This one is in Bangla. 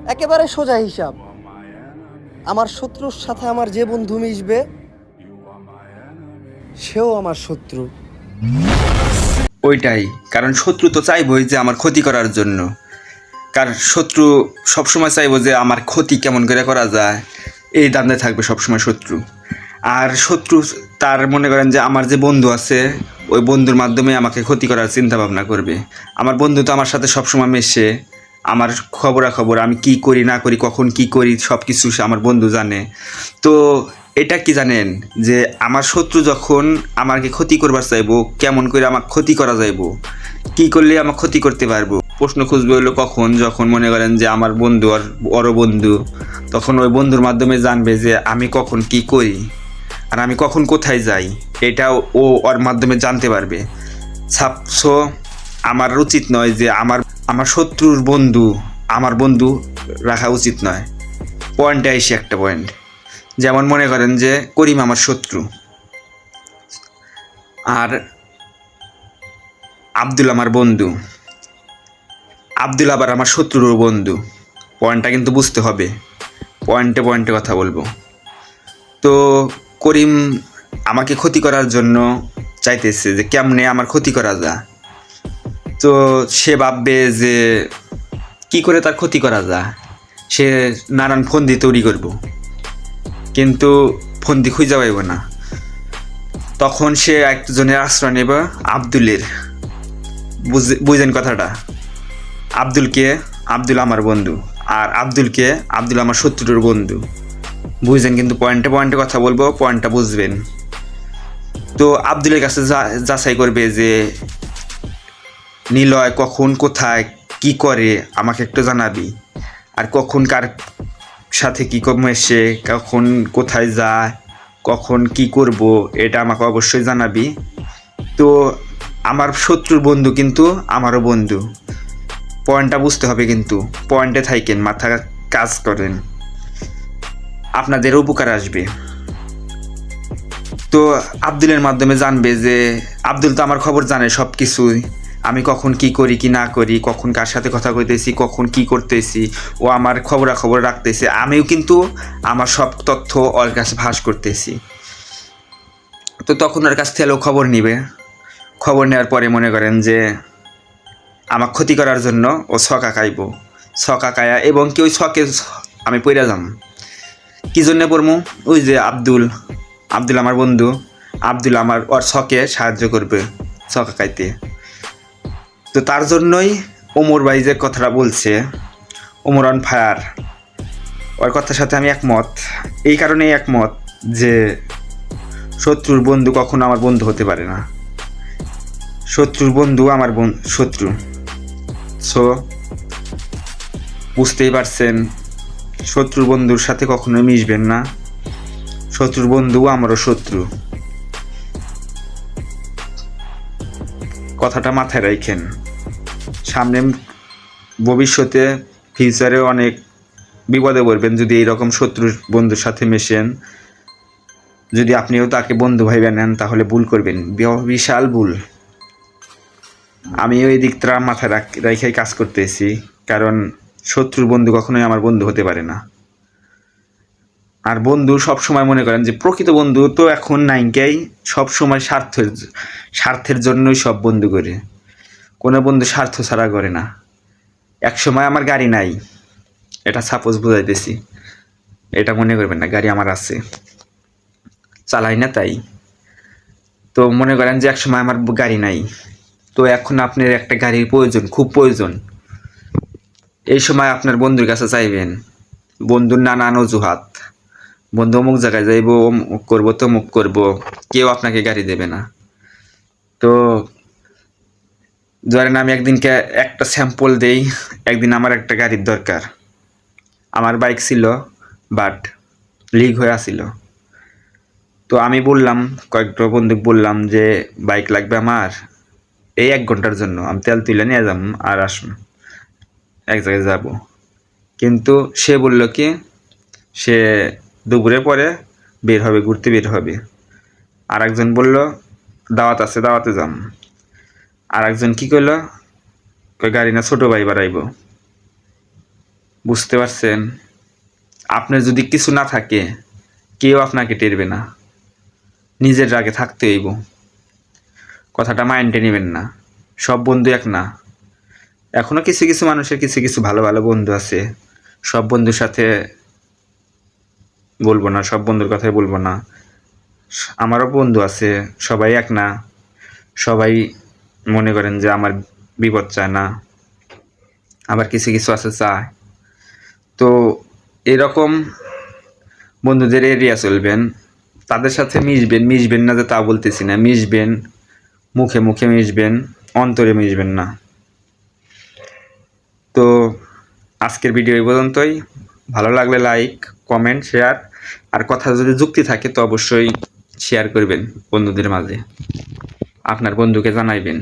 একেবারে সোজা হিসাব। আমার শত্রুর সাথে আমার যে বন্ধু মিশবে সেও আমার শত্রু। ওইটাই, কারণ শত্রু তো চাইবই যে আমার ক্ষতি করার জন্য। কারণ শত্রু সবসময় চাইবো যে আমার ক্ষতি কেমন করে করা যায়, এই দান্দে থাকবে সবসময় শত্রু। আর শত্রু তার মনে করেন যে আমার যে বন্ধু আছে ওই বন্ধুর মাধ্যমে আমাকে ক্ষতি করার চিন্তা ভাবনা করবে। আমার বন্ধু তো আমার সাথে সবসময় মেশে, আমার খবরাখবর আমি কি করি না করি কখন কি করি সব কিছু আমার বন্ধু জানে। তো এটা কি জানেন যে আমার শত্রু যখন আমাকে ক্ষতি করবার চাইবো, কেমন করে আমার ক্ষতি করা যাইবো, কি করলে আমার ক্ষতি করতে পারবো, প্রশ্ন খুঁজবে হলো কখন, যখন মনে করেন যে আমার বন্ধু আর বড় বন্ধু, তখন ওই বন্ধুর মাধ্যমে জানবে যে আমি কখন কি করি আর আমি কখন কোথায় যাই, এটাও ও ওর মাধ্যমে জানতে পারবে। সো আমার উচিত নয় যে আমার আমার শত্রুর বন্ধু আমার বন্ধু রাখা উচিত নয়। পয়েন্টে আইসি একটা পয়েন্ট, যেমন মনে করেন যে করিম আমার শত্রু আর আব্দুল আমার বন্ধু, আব্দুল আবার আমার শত্রুরও বন্ধু। পয়েন্টটা কিন্তু বুঝতে হবে, পয়েন্টে পয়েন্টে কথা বলবো। তো করিম আমাকে ক্ষতি করার জন্য চাইতেছে যে কেমনে আমার ক্ষতি করা যায়। তো সে ভাববে যে কি করে তার ক্ষতি করা যায়, সে নানান ফন্দি তৈরি করব, কিন্তু ফন্দি খুঁজে পাইব না। তখন সে একজনের আশ্রয় নেবে, আব্দুলের। বুঝেন কথাটা? আব্দুলকে, আব্দুল আমার বন্ধু, আর আব্দুলকে, আব্দুল আমার শত্রুর বন্ধু। বুঝলেন? কিন্তু পয়েন্টে পয়েন্টে কথা বলবো, পয়েন্টটা বুঝবেন। তো আব্দুলের কাছে যাচাই করবে যে নিলয় কখন কোথায় কি করে আমাকে একটু জানাবি, আর কখন কার সাথে কী মেশে, কখন কোথায় যায়, কখন কি করব, এটা আমাকে অবশ্যই জানাবি। তো আমার শত্রুর বন্ধু কিন্তু আমারও বন্ধু। পয়েন্টটা বুঝতে হবে, কিন্তু পয়েন্টে থাকেন, মাথা কাজ করেন, আপনাদের উপকার আসবে। তো আব্দুলের মাধ্যমে জানবে যে আব্দুল তো আমার খবর জানে সব কিছুই, আমি কখন কি করি কি না করি, কখন কার সাথে কথা কইতেছি, কখন কি করতেছি, ও আমার খবরাখবর রাখতেছে, আমিও কিন্তু আমার সব তথ্য ওর কাছে ফাঁস করতেছি। তো তখন ওর কাছ থেকে খবর নিবে, খবর নেওয়ার পরে মনে করেন যে আমার ক্ষতি করার জন্য ও ছকা খাইব, ছকা খায়া এবং কি ওই ছকে আমি পইরা যাম। কী জন্যে পড়মু? ওই যে আব্দুল, আব্দুল আমার বন্ধু, আব্দুল আমার ওর ছকে সাহায্য করবে ছকা খাইতে। তো তার জন্যই ওমর ভাই যে কথাটা বলছে, ওমর অন ফায়ার, ওর কথার সাথে আমি একমত। এই কারণেই একমত যে শত্রুর বন্ধু কখনো আমার বন্ধু হতে পারে না, শত্রুর বন্ধু আমার শত্রু। সো বুঝতেই পারছেন, শত্রুর বন্ধুর সাথে কখনোই মিশবেন না, শত্রুর বন্ধু আমারও শত্রু। কথাটা মাথায় রাখেন, সামনে ভবিষ্যতে ফিউচারে অনেক বিপদে পড়বেন যদি এইরকম শত্রুর বন্ধুর সাথে মেশেন। যদি আপনিও তাকে বন্ধু ভাইবে নেন তাহলে ভুল করবেন, বিশাল ভুল। আমিও এই দিকটা মাথায় রেখেই কাজ করতেছি, কারণ শত্রুর বন্ধু কখনোই আমার বন্ধু হতে পারে না। আর বন্ধু সব সময় মনে করেন যে প্রকৃত বন্ধু তো এখন নাইনকেই, সব সময় স্বার্থের জন্যই সব বন্ধু করে, কোনো বন্ধু স্বার্থ ছাড়া করে না। এক সময় আমার গাড়ি নাই, এটা সাপোজ বুঝাইতেছি, এটা মনে করবেন না, গাড়ি আমার আছে, চালাই না তাই। তো মনে করেন যে এক সময় আমার গাড়ি নাই, তো এখন আপনার একটা গাড়ির প্রয়োজন, খুব প্রয়োজন। এই সময় আপনার বন্ধুর কাছে চাইবেন, বন্ধুর নানান অজুহাত, বন্ধু অমুক জায়গায় যাইবো, অমুক করবো, তমুক করবো, কেউ আপনাকে গাড়ি দেবে না। তো ধরেন আমি একদিনকে একটা স্যাম্পল দেই, একদিন আমার একটা গাড়ির দরকার, আমার বাইক ছিল বাট লিক হয়ে আসিল। তো আমি বললাম, কয়েকটা বন্ধুকে বললাম যে বাইক লাগবে আমার এই 1 ঘন্টার জন্য, আমি তেল তুলে নিয়ে যাম আর আসুন, এক জায়গায় যাব। কিন্তু সে বলল কি, সে দুপুরে পরে বের হবে, ঘুরতে বের হবে। আর একজন বলল দাওয়াত আছে, দাওয়াতে যাম। আর একজন কী করলো, গাড়ি না ছোটো ভাই বাড়াইব। বুঝতে পারছেন? আপনার যদি কিছু না থাকে কেউ আপনাকে টেরবে না, নিজের রাগে থাকতে হইব। কথাটা মাইন্ডে নেবেন না। সব বন্ধু এক না। এখনো কিছু কিছু মানুষের কিছু কিছু ভালো ভালো বন্ধু আছে। সব বন্ধুর সাথে বলবো না, সব বন্ধুর কথাই বলবো না। আমারও বন্ধু আছে, সবাই এক না। সবাই মনে করেন যে আমার বিপদ চায় না, আবার কিছু কিছু আছে চায়। তো এরকম বন্ধুদের এড়িয়ে চলবেন। তাদের সাথে মিশবেন, মিশবেন না যে তা বলতেছি না, মিশবেন, মুখে মুখে মিশবেন, অন্তরে মিশবেন না। তো আজকের ভিডিও এই পর্যন্তই। ভালো লাগলে লাইক, কমেন্ট, শেয়ার, আর কথা যদি যুক্তি থাকে তো অবশ্যই শেয়ার করবেন বন্ধুদের মাঝে, আপনার বন্ধুকে জানাইবেন।